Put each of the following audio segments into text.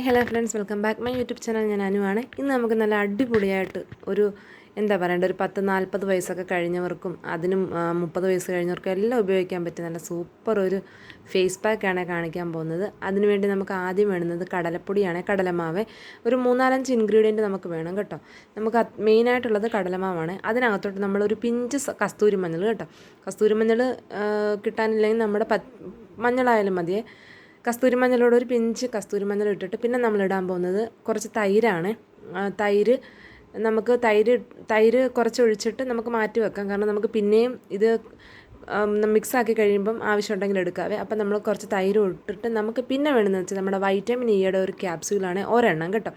Hello friends, welcome back my YouTube channel. ഞാൻ അനുവാണ്. ഇന്ന് നമുക്ക് നല്ല അടിപൊളിയായിട്ട് ഒരു ഒരു 10-40 വയസ്സൊക്കെ കഴിഞ്ഞവർക്കും അതിനും 30 വയസ്സ് കഴിഞ്ഞവർക്കും എല്ലാം ഉപയോഗിക്കാൻ പറ്റിയ നല്ല സൂപ്പർ ഒരു ഫേസ് പാക്കാണ് കാണിക്കാൻ പോകുന്നത്. അതിനുവേണ്ടി നമുക്ക് ആദ്യം വേണ്ടുന്നത് കടലപ്പൊടിയാണ്, കടലമാവ്. ഒരു 3-4 ഇൻഗ്രീഡിയൻറ്റ് നമുക്ക് വേണം കേട്ടോ. നമുക്ക് മെയിനായിട്ടുള്ളത് കടലമാവാണ്. അതിനകത്തോട്ട് നമ്മളൊരു പിഞ്ച് കസ്തൂരി മഞ്ഞൾ കേട്ടോ. കസ്തൂരി മഞ്ഞൾ കിട്ടാനില്ലെങ്കിൽ നമ്മുടെ മഞ്ഞളായാലും മതിയേ. കസ്തൂരി മഞ്ഞളോട് ഒരു പിഞ്ച് കസ്തൂരി മഞ്ഞൾ ഇട്ടിട്ട് പിന്നെ നമ്മളിടാൻ പോകുന്നത് കുറച്ച് തൈരാണ്. തൈര് കുറച്ച് ഒഴിച്ചിട്ട് നമുക്ക് മാറ്റി വെക്കാം. കാരണം നമുക്ക് പിന്നെയും ഇത് മിക്സാക്കി കഴിയുമ്പം ആവശ്യമുണ്ടെങ്കിൽ എടുക്കാവേ. അപ്പം നമ്മൾ കുറച്ച് തൈര് ഇട്ടിട്ട് നമുക്ക് പിന്നെ വേണമെന്ന് വെച്ചാൽ നമ്മുടെ വൈറ്റമിൻ ഇയുടെ ഒരു ക്യാപ്സ്യൂളാണ് ഒരെണ്ണം കേട്ടോ.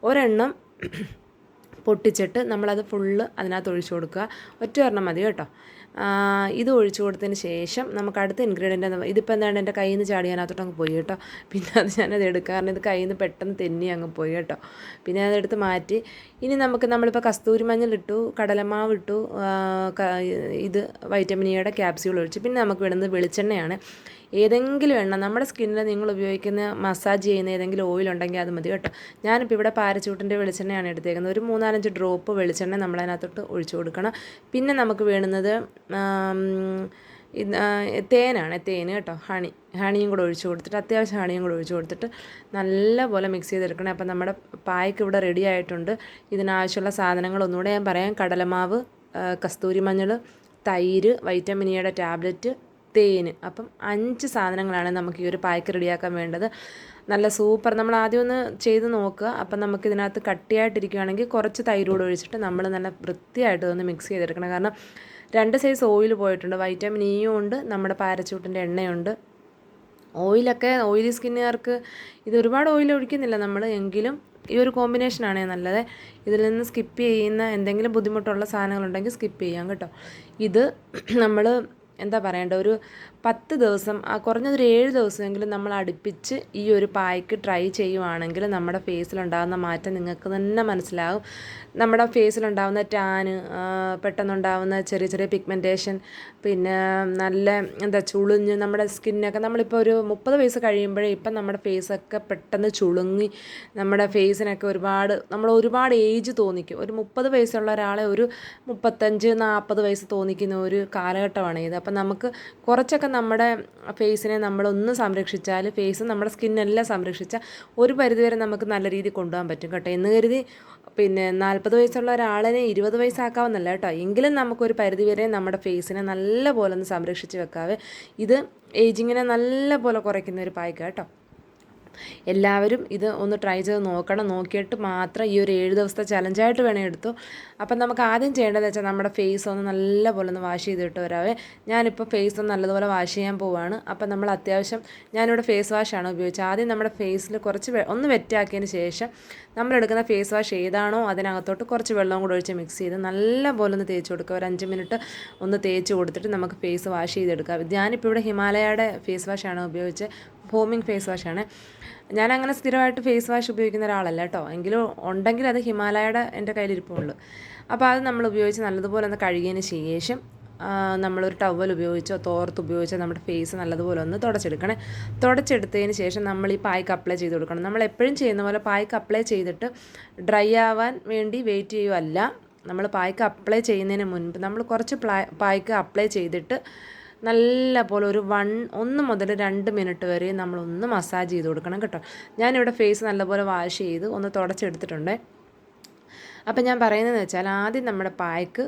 ഒരെണ്ണം പൊട്ടിച്ചിട്ട് നമ്മളത് ഫുള്ള് അതിനകത്ത് ഒഴിച്ചു കൊടുക്കുക. ഒറ്റ മതി കേട്ടോ. ഇത് ഒഴിച്ചു കൊടുത്തതിന് ശേഷം നമുക്ക് അടുത്ത ഇൻഗ്രീഡിയൻ്റ് ഇതിപ്പോൾ എന്താണ് എൻ്റെ കയ്യിൽ നിന്ന് ചാടി അതിനകത്തോട്ട് പോയി കേട്ടോ. പിന്നെ ഞാനത് എടുക്കുക, കാരണം ഇത് കയ്യിൽ നിന്ന് പെട്ടെന്ന് തെന്നി അങ്ങ് പോയി കേട്ടോ. പിന്നെ അതെടുത്ത് മാറ്റി. ഇനി നമ്മളിപ്പോൾ കസ്തൂരി മഞ്ഞൾ ഇട്ടു, കടലമാവ് ഇട്ടു, ഇത് വൈറ്റമിൻ ഇയുടെ ക്യാപ്സ്യൂൾ ഒഴിച്ചു. പിന്നെ നമുക്ക് വേണ്ടുന്നത് വെളിച്ചെണ്ണയാണ്. ഏതെങ്കിലും എണ്ണ നമ്മുടെ സ്കിന്നിൽ നിങ്ങൾ ഉപയോഗിക്കുന്ന മസാജ് ചെയ്യുന്ന ഏതെങ്കിലും ഓയിൽ ഉണ്ടെങ്കിൽ അത് മതി കേട്ടോ. ഞാനിപ്പോൾ ഇവിടെ പാരച്യൂട്ടിൻ്റെ വെളിച്ചെണ്ണയാണ് എടുത്തേക്കുന്നത്. ഒരു 3-4 ഡ്രോപ്പ് വെളിച്ചെണ്ണ നമ്മളതിനകത്തോട്ട് ഒഴിച്ചു കൊടുക്കണം. പിന്നെ നമുക്ക് വേണ്ടുന്നത് തേന് കേട്ടോ. ഹണിയും കൂടെ ഒഴിച്ചു കൊടുത്തിട്ട്, അത്യാവശ്യം ഹണിയും കൂടെ ഒഴിച്ചു കൊടുത്തിട്ട് നല്ലപോലെ മിക്സ് ചെയ്തെടുക്കണം. അപ്പം നമ്മുടെ പായ്ക്ക് ഇവിടെ റെഡി ആയിട്ടുണ്ട്. ഇതിനാവശ്യമുള്ള സാധനങ്ങളൊന്നുകൂടെ ഞാൻ പറയാം. കടലമാവ്, കസ്തൂരി മഞ്ഞൾ, തൈര്, വൈറ്റമിൻ ഇയുടെ ടാബ്ലറ്റ്, തേന്. അപ്പം 5 സാധനങ്ങളാണ് നമുക്ക് ഈ ഒരു പായ്ക്ക് റെഡിയാക്കാൻ വേണ്ടത്. നല്ല സൂപ്പർ. നമ്മൾ ആദ്യം ഒന്ന് ചെയ്ത് നോക്കുക. അപ്പം നമുക്കിതിനകത്ത് കട്ടിയായിട്ടിരിക്കുകയാണെങ്കിൽ കുറച്ച് തൈരോട് ഒഴിച്ചിട്ട് നമ്മൾ നല്ല വൃത്തിയായിട്ട് ഒന്ന് മിക്സ് ചെയ്തെടുക്കണം. കാരണം 2 സൈസ് ഓയിൽ പോയിട്ടുണ്ട്. വൈറ്റമിൻ ഇയും ഉണ്ട്, നമ്മുടെ പാരച്യൂട്ടിൻ്റെ എണ്ണയുണ്ട്. ഓയിലി സ്കിന്നുകാർക്ക് ഇത് ഒരുപാട് ഓയിൽ ഒഴിക്കുന്നില്ല നമ്മൾ, എങ്കിലും ഈ ഒരു കോമ്പിനേഷനാണ് നല്ലത്. ഇതിൽ നിന്ന് സ്കിപ്പ് ചെയ്യുന്ന എന്തെങ്കിലും ബുദ്ധിമുട്ടുള്ള സാധനങ്ങളുണ്ടെങ്കിൽ സ്കിപ്പ് ചെയ്യാം കേട്ടോ. ഇത് നമ്മൾ ഒരു 10 ദിവസം, കുറഞ്ഞതൊരു 7 ദിവസമെങ്കിലും നമ്മൾ അടുപ്പിച്ച് ഈ ഒരു പായ്ക്ക് ട്രൈ ചെയ്യുവാണെങ്കിൽ നമ്മുടെ ഫേസിലുണ്ടാകുന്ന മാറ്റം നിങ്ങൾക്ക് തന്നെ മനസ്സിലാകും. നമ്മുടെ ഫേസിലുണ്ടാകുന്ന ടാന്, പെട്ടെന്നുണ്ടാകുന്ന ചെറിയ ചെറിയ പിഗ്മെൻറ്റേഷൻ, പിന്നെ നല്ല ചുളിഞ്ഞ് നമ്മുടെ സ്കിന്നൊക്കെ, നമ്മളിപ്പോൾ ഒരു 30 വയസ്സ് കഴിയുമ്പോഴേ ഇപ്പം നമ്മുടെ ഫേസൊക്കെ പെട്ടെന്ന് ചുളുങ്ങി നമ്മുടെ ഫേസിനൊക്കെ നമ്മൾ ഒരുപാട് ഏജ് തോന്നിക്കും. ഒരു 30 വയസ്സുള്ള ഒരാളെ ഒരു 35-40 വയസ്സ് തോന്നിക്കുന്ന ഒരു കാലഘട്ടമാണ് ഇത്. അപ്പം നമുക്ക് കുറച്ചൊക്കെ നമ്മുടെ ഫേസിനെ നമ്മളൊന്ന് സംരക്ഷിച്ചാൽ, നമ്മുടെ സ്കിന്നെല്ലാം സംരക്ഷിച്ചാൽ ഒരു പരിധിവരെ നമുക്ക് നല്ല രീതിയിൽ കൊണ്ടുപോകാൻ പറ്റും കേട്ടോ. എന്ന് കരുതി 40 വയസ്സുള്ള ഒരാളിനെ 20 വയസ്സാക്കാവുന്നല്ല കേട്ടോ. എങ്കിലും നമുക്കൊരു പരിധിവരെ നമ്മുടെ ഫേസിനെ നല്ല പോലെ ഒന്ന് സംരക്ഷിച്ച് വെക്കാവേ. ഇത് ഏജിങ്ങിനെ നല്ല പോലെ കുറയ്ക്കുന്ന ഒരു പായ്ക്ക് കേട്ടോ. എല്ലാവരും ഇത് ഒന്ന് ട്രൈ ചെയ്ത് നോക്കണം. നോക്കിയിട്ട് മാത്രം ഈ ഒരു 7 ദിവസത്തെ ചലഞ്ചായിട്ട് വേണേൽ എടുത്തു. അപ്പം നമുക്ക് ആദ്യം ചെയ്യേണ്ടതെന്ന് വെച്ചാൽ നമ്മുടെ ഫേസ് ഒന്ന് നല്ലപോലെ ഒന്ന് വാഷ് ചെയ്തിട്ട് വരാവേ. ഞാനിപ്പോൾ ഫേസ് ഒന്ന് നല്ലതുപോലെ വാഷ് ചെയ്യാൻ പോവുകയാണ്. അപ്പം നമ്മൾ അത്യാവശ്യം ഞാനിവിടെ ഫേസ് വാഷാണ് ഉപയോഗിച്ചത്. ആദ്യം നമ്മുടെ ഫേസിൽ കുറച്ച് ഒന്ന് വെറ്റാക്കിയതിന് ശേഷം നമ്മളെടുക്കുന്ന ഫേസ് വാഷ് ഏതാണോ അതിനകത്തോട്ട് കുറച്ച് വെള്ളവും കൂടെ ഒഴിച്ച് മിക്സ് ചെയ്ത് നല്ലപോലെ ഒന്ന് തേച്ച് കൊടുക്കുക. ഒരു 5 മിനിറ്റ് ഒന്ന് തേച്ച് കൊടുത്തിട്ട് നമുക്ക് ഫേസ് വാഷ് ചെയ്തെടുക്കാം. ഞാനിപ്പോൾ ഇവിടെ ഹിമാലയയുടെ ഫേസ് വാഷാണ് ഉപയോഗിച്ചത്. ഫോമിങ് ഫേസ് വാഷാണ്. ഞാനങ്ങനെ സ്ഥിരമായിട്ട് ഫേസ് വാഷ് ഉപയോഗിക്കുന്ന ഒരാളല്ല കേട്ടോ. എങ്കിലും ഉണ്ടെങ്കിൽ അത് ഹിമാലയയുടെ എൻ്റെ കയ്യിലിരിപ്പുള്ളൂ. അപ്പോൾ അത് നമ്മൾ ഉപയോഗിച്ച് നല്ലതുപോലെ ഒന്ന് കഴുകിയതിന് ശേഷം നമ്മളൊരു ടവൽ ഉപയോഗിച്ചോ തോർത്ത് ഉപയോഗിച്ചോ നമ്മുടെ ഫേസ് നല്ലതുപോലെ ഒന്ന് തുടച്ചെടുത്തതിന് ശേഷം നമ്മൾ ഈ പായ്ക്ക് അപ്ലൈ ചെയ്ത് കൊടുക്കണം. നമ്മൾ എപ്പോഴും ചെയ്യുന്ന പോലെ പായ്ക്ക് അപ്ലൈ ചെയ്തിട്ട് ഡ്രൈ ആവാൻ വേണ്ടി വെയിറ്റ് ചെയ്യുകയല്ല. നമ്മൾ പായ്ക്ക് അപ്ലൈ ചെയ്യുന്നതിന് മുൻപ് നമ്മൾ കുറച്ച് പായ്ക്ക് അപ്ലൈ ചെയ്തിട്ട് നല്ല പോലെ ഒരു 1 മുതൽ 2 മിനിറ്റ് വരെ നമ്മളൊന്ന് മസാജ് ചെയ്ത് കൊടുക്കണം കേട്ടോ. ഞാനിവിടെ ഫേസ് നല്ലപോലെ വാഷ് ചെയ്ത് ഒന്ന് തുടച്ചെടുത്തിട്ടുണ്ട്. അപ്പം ഞാൻ പറയുന്നതെന്ന് വെച്ചാൽ ആദ്യം നമ്മുടെ പായ്ക്ക്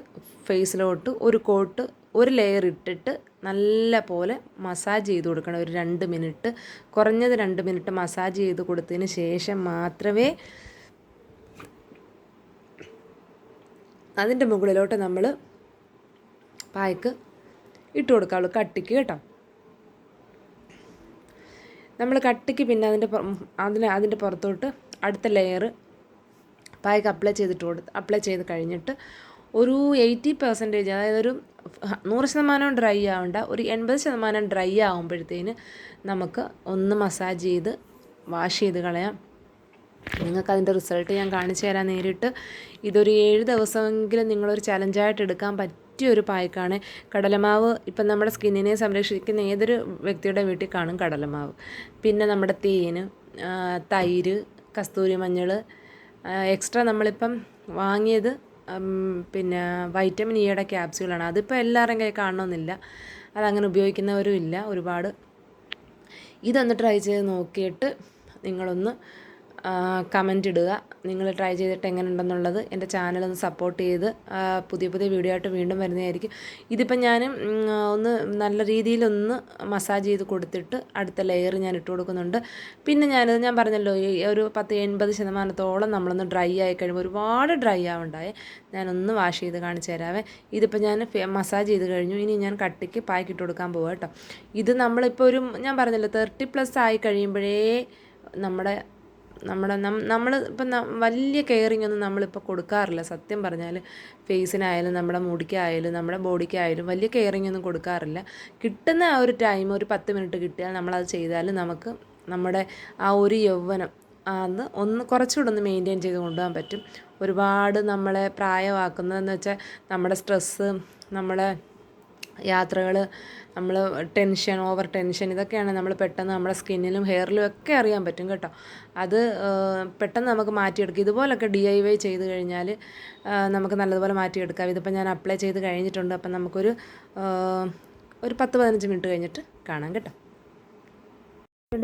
ഫേസിലോട്ട് ഒരു ലെയർ ഇട്ടിട്ട് നല്ല പോലെ മസാജ് ചെയ്ത് കൊടുക്കണം. ഒരു 2 മിനിറ്റ്, കുറഞ്ഞത് 2 മിനിറ്റ് മസാജ് ചെയ്ത് കൊടുത്തതിന് ശേഷം മാത്രമേ അതിൻ്റെ മുകളിലോട്ട് നമ്മൾ പായ്ക്ക് ഇട്ട് കൊടുക്കാവുള്ളൂ, കട്ടിക്ക് കേട്ടോ. നമ്മൾ കട്ടിക്ക് പിന്നെ അതിൻ്റെ പുറത്തോട്ട് അടുത്ത ലെയർ പായ്ക്ക് അപ്ലൈ ചെയ്ത് കഴിഞ്ഞിട്ട് ഒരു 80%, അതായത് ഒരു 100% ഡ്രൈ ആവേണ്ട, ഒരു 80% ഡ്രൈ ആകുമ്പോഴത്തേന് നമുക്ക് ഒന്ന് മസാജ് ചെയ്ത് വാഷ് ചെയ്ത് കളയാം. നിങ്ങൾക്കതിൻ്റെ റിസൾട്ട് ഞാൻ കാണിച്ചു തരാൻ നേരിട്ട്. ഇതൊരു 7 ദിവസമെങ്കിലും നിങ്ങളൊരു ചലഞ്ചായിട്ട് എടുക്കാൻ പറ്റിയൊരു പായ്ക്കാണ്. കടലമാവ് ഇപ്പം നമ്മുടെ സ്കിന്നിനെ സംരക്ഷിക്കുന്ന ഏതൊരു വ്യക്തിയുടെ വീട്ടിൽ കാണും കടലമാവ്. പിന്നെ നമ്മുടെ തേന്, തൈര്, കസ്തൂരി മഞ്ഞൾ, എക്സ്ട്രാ നമ്മളിപ്പം വാങ്ങിയത് പിന്നെ വൈറ്റമിൻ ഇയുടെ ക്യാപ്സ്യൂളാണ്. അതിപ്പോൾ എല്ലാവരുടെയും കയ്യിൽ കാണണമെന്നില്ല, അതങ്ങനെ ഉപയോഗിക്കുന്നവരും ഇല്ല ഒരുപാട്. ഇതൊന്ന് ട്രൈ ചെയ്ത് നോക്കിയിട്ട് നിങ്ങളൊന്ന് കമൻ്റ് ഇടുക. നിങ്ങൾ ട്രൈ ചെയ്തിട്ട് എങ്ങനെ ഉണ്ടെന്നുള്ളത്. എൻ്റെ ചാനലൊന്ന് സപ്പോർട്ട് ചെയ്ത് പുതിയ പുതിയ വീഡിയോ ആയിട്ട് വീണ്ടും വരുന്നതായിരിക്കും. ഇതിപ്പം ഞാൻ ഒന്ന് നല്ല രീതിയിലൊന്ന് മസാജ് ചെയ്ത് കൊടുത്തിട്ട് അടുത്ത ലെയർ ഞാൻ ഇട്ട് കൊടുക്കുന്നുണ്ട്. പിന്നെ ഞാൻ പറഞ്ഞല്ലോ, ഈ ഒരു 80% നമ്മളൊന്ന് ഡ്രൈ ആയി കഴിയുമ്പോൾ, ഒരുപാട് ഡ്രൈ ആവണ്ടായേ, ഞാനൊന്ന് വാഷ് ചെയ്ത് കാണിച്ചു തരാവേ. ഇതിപ്പോൾ ഞാൻ മസാജ് ചെയ്ത് കഴിഞ്ഞു. ഇനി ഞാൻ കട്ടിക്ക് പായ്ക്ക് ഇട്ട് കൊടുക്കാൻ പോവാം കേട്ടോ. ഇത് നമ്മളിപ്പോൾ ഞാൻ പറഞ്ഞല്ലോ 30+ ആയി കഴിയുമ്പോഴേ നമ്മൾ ഇപ്പം വലിയ കെയറിങ് ഒന്നും നമ്മളിപ്പോൾ കൊടുക്കാറില്ല. സത്യം പറഞ്ഞാൽ ഫേസിനായാലും നമ്മുടെ മുടിക്കായാലും നമ്മുടെ ബോഡിക്കായാലും വലിയ കെയറിങ് ഒന്നും കൊടുക്കാറില്ല. കിട്ടുന്ന ആ ഒരു ടൈം ഒരു 10 മിനിറ്റ് കിട്ടിയാൽ നമ്മളത് ചെയ്താൽ നമുക്ക് നമ്മുടെ ആ ഒരു യൗവനം അത് കുറച്ചുകൂടെ ഒന്ന് മെയിൻറ്റെയിൻ ചെയ്ത് കൊണ്ടുപോകാൻ പറ്റും. ഒരുപാട് നമ്മളെ പ്രായമാക്കുന്നതെന്ന് വെച്ചാൽ നമ്മുടെ സ്ട്രെസ്സ്, നമ്മളെ യാത്രകൾ, നമ്മൾ ഓവർ ടെൻഷൻ, ഇതൊക്കെയാണ് നമ്മൾ പെട്ടെന്ന് നമ്മുടെ സ്കിന്നിലും ഹെയറിലും ഒക്കെ അറിയാൻ പറ്റും കേട്ടോ. അത് പെട്ടെന്ന് നമുക്ക് മാറ്റിയെടുക്കാം. ഇതുപോലൊക്കെ DIY ചെയ്ത് കഴിഞ്ഞാൽ നമുക്ക് നല്ലതുപോലെ മാറ്റിയെടുക്കാം. ഇതിപ്പോൾ ഞാൻ അപ്ലൈ ചെയ്ത് കഴിഞ്ഞിട്ടുണ്ട്. അപ്പം നമുക്കൊരു 10-15 മിനിറ്റ് കഴിഞ്ഞിട്ട് കാണാം കേട്ടോ.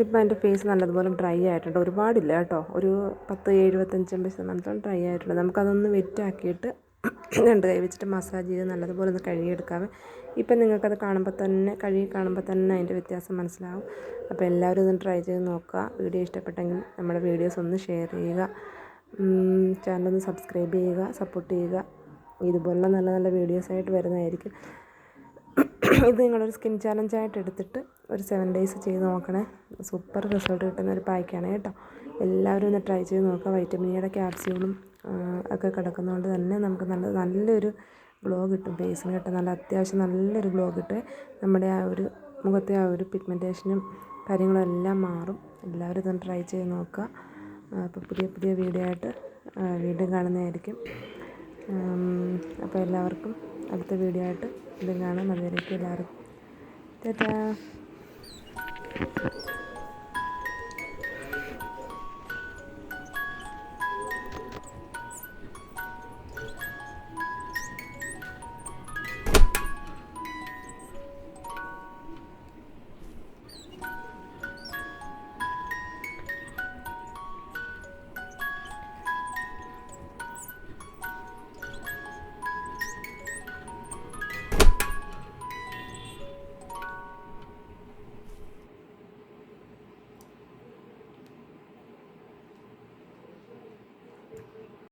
ഇപ്പം എൻ്റെ ഫേസ് നല്ലതുപോലെ ഡ്രൈ ആയിട്ടുണ്ട്. ഒരുപാടില്ല കേട്ടോ, ഒരു 75-80% ഡ്രൈ ആയിട്ടുണ്ട്. നമുക്കതൊന്ന് വെറ്റാക്കിയിട്ട് 2 കൈ വെച്ചിട്ട് മസാജ് ചെയ്ത് നല്ലതുപോലെ ഒന്ന് കഴുകിയെടുക്കാവേ. ഇപ്പം നിങ്ങൾക്കത് കഴുകി കാണുമ്പോൾ തന്നെ അതിൻ്റെ വ്യത്യാസം മനസ്സിലാവും. അപ്പോൾ എല്ലാവരും ഇതൊന്ന് ട്രൈ ചെയ്ത് നോക്കുക. വീഡിയോ ഇഷ്ടപ്പെട്ടെങ്കിൽ നമ്മുടെ വീഡിയോസ് ഒന്ന് ഷെയർ ചെയ്യുക, ചാനലൊന്ന് സബ്സ്ക്രൈബ് ചെയ്യുക, സപ്പോർട്ട് ചെയ്യുക. ഇതുപോലുള്ള നല്ല നല്ല വീഡിയോസായിട്ട് വരുന്നതായിരിക്കും. ഇത് നിങ്ങളൊരു സ്കിൻ ചാലഞ്ചായിട്ട് എടുത്തിട്ട് ഒരു 7 ഡേയ്സ് ചെയ്ത് നോക്കണേ. സൂപ്പർ റിസൾട്ട് കിട്ടുന്ന ഒരു പായ്ക്കാണ് കേട്ടോ. എല്ലാവരും ഒന്ന് ട്രൈ ചെയ്ത് നോക്കുക. വൈറ്റമിൻ ഇയുടെ ക്യാപ്സ്യൂളും ഒക്കെ കിടക്കുന്നതുകൊണ്ട് തന്നെ നമുക്ക് നല്ലൊരു ഗ്ലോ കിട്ടും ഫേസിന് കേട്ടോ. അത്യാവശ്യം നല്ലൊരു ഗ്ലോ കിട്ടും. നമ്മുടെ ആ ഒരു മുഖത്തെ ആ ഒരു പിഗ്മെൻറ്റേഷനും കാര്യങ്ങളും എല്ലാം മാറും. എല്ലാവരും ഇതൊന്ന് ട്രൈ ചെയ്ത് നോക്കുക. അപ്പോൾ പുതിയ വീഡിയോ ആയിട്ട് വീണ്ടും കാണുന്നതായിരിക്കും. അപ്പോൾ എല്ലാവർക്കും അടുത്ത വീഡിയോ ആയിട്ട് വീണ്ടും കാണാം. അതുവരേക്കും എല്ലാവർക്കും ടാറ്റാ.